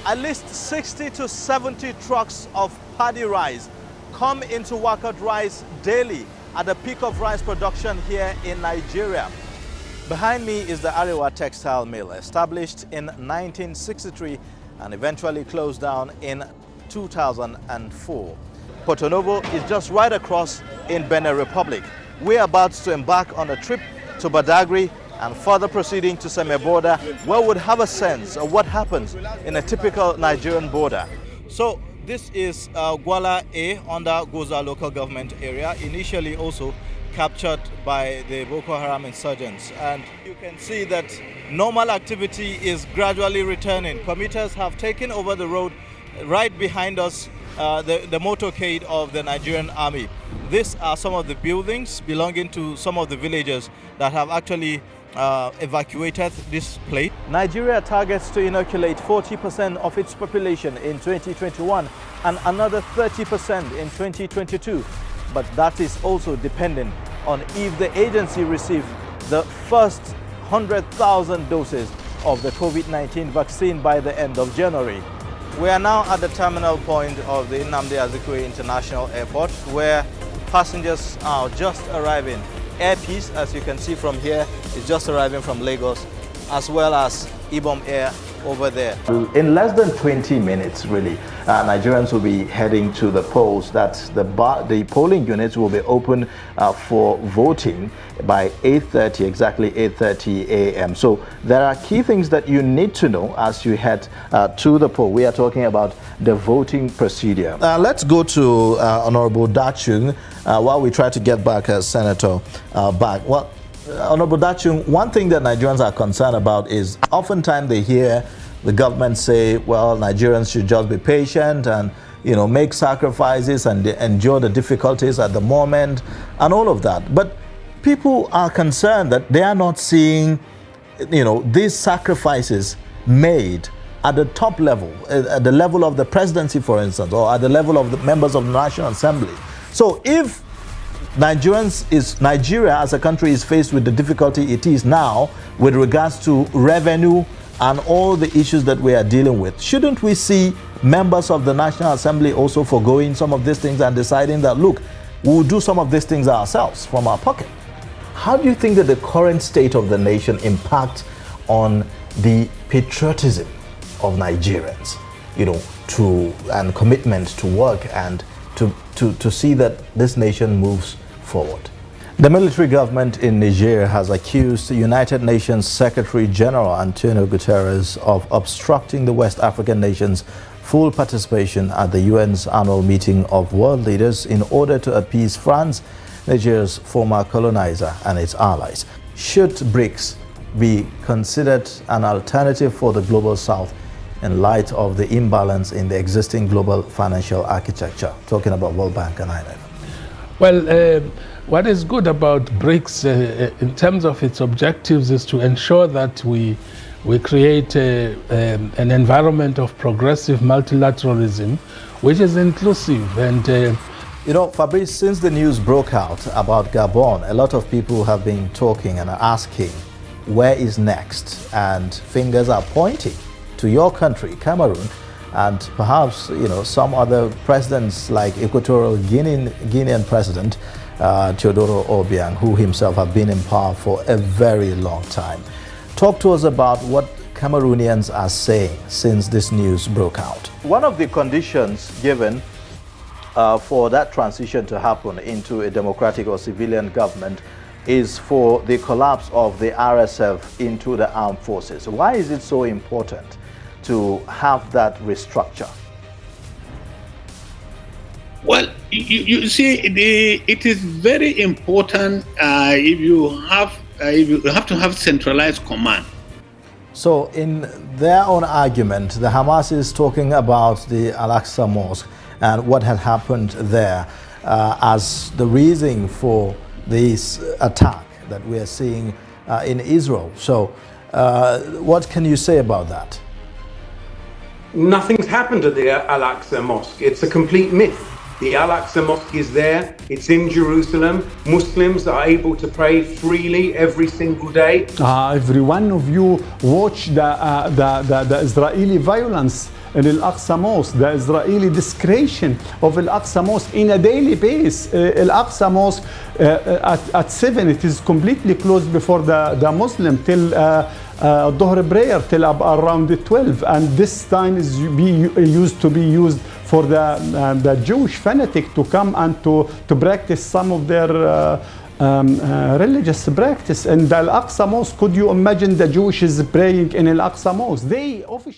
At least 60 to 70 trucks of paddy rice come into Wakot Rice daily at the peak of rice production here in Nigeria. Behind me is the Arewa Textile Mill, established in 1963 and eventually closed down in 2004. Porto Novo is just right across in Benin Republic. We're about to embark on a trip to Badagry and further proceeding to Seme border, where we'll have a sense of what happens in a typical Nigerian border. So this is Gwala A under Goza local government area, initially also captured by the Boko Haram insurgents. And you can see that normal activity is gradually returning. Commuters have taken over the road right behind us, the motorcade of the Nigerian army. These are some of the buildings belonging to some of the villagers that have actually evacuated this place. Nigeria targets to inoculate 40% of its population in 2021 and another 30% in 2022. But that is also dependent on if the agency receives the first 100,000 doses of the COVID-19 vaccine by the end of January. We are now at the terminal point of the Nnamdi Azikiwe International Airport, where passengers are just arriving. Air Peace, as you can see from here, is just arriving from Lagos, as well as Ibom Air over there. In less than 20 minutes, really, Nigerians will be heading to the polls. That the polling units will be open for voting by 8:30, exactly 8:30 a.m. So there are key things that you need to know as you head to the poll. We are talking about the voting procedure. Let's go to Honorable Dachung while we try to get back Senator back. Well, Honorable Dachung, one thing that Nigerians are concerned about is oftentimes they hear the government say, well, Nigerians should just be patient and, make sacrifices and endure the difficulties at the moment and all of that. But people are concerned that they are not seeing, these sacrifices made at the top level, at the level of the presidency, for instance, or at the level of the members of the National Assembly. So if Nigeria as a country is faced with the difficulty it is now with regards to revenue and all the issues that we are dealing with, shouldn't we see members of the National Assembly also foregoing some of these things and deciding that, look, we'll do some of these things ourselves from our pocket? How do you think that the current state of the nation impacts on the patriotism of Nigerians, and commitment to work and to see that this nation moves forward? The military government in Niger has accused the United Nations Secretary General Antonio Guterres of obstructing the West African nations' full participation at the UN's annual meeting of world leaders in order to appease France, Niger's former colonizer, and its allies. Should BRICS be considered an alternative for the Global South in light of the imbalance in the existing global financial architecture? Talking about World Bank and IMF. Well, what is good about BRICS in terms of its objectives is to ensure that we create an environment of progressive multilateralism, which is inclusive. And Fabrice, since the news broke out about Gabon, a lot of people have been talking and asking, where is next? And fingers are pointing to your country, Cameroon, and perhaps some other presidents like Equatorial Guinean President Teodoro Obiang, who himself have been in power for a very long time. Talk to us about what Cameroonians are saying since this news broke out. One of the conditions given for that transition to happen into a democratic or civilian government is for the collapse of the RSF into the armed forces. Why is it so important to have that restructure? Well, you see, it is very important if you have to have centralized command. So in their own argument, the Hamas is talking about the Al-Aqsa Mosque and what had happened there as the reason for this attack that we are seeing in Israel. So what can you say about that? Nothing's happened to the Al-Aqsa Mosque. It's a complete myth. The Al-Aqsa Mosque is there. It's in Jerusalem. Muslims are able to pray freely every single day. Every one of you watch the Israeli violence in Al-Aqsa Mosque, the Israeli desecration of Al-Aqsa Mosque in a daily basis. Al-Aqsa Mosque at 7, it is completely closed before the Muslim till Dhuhr prayer till around 12, and this time is used to be used for the Jewish fanatic to come and to practice some of their religious practice in the Al-Aqsa Mosque. Could you imagine the Jewish is praying in Al-Aqsa Mosque? They officially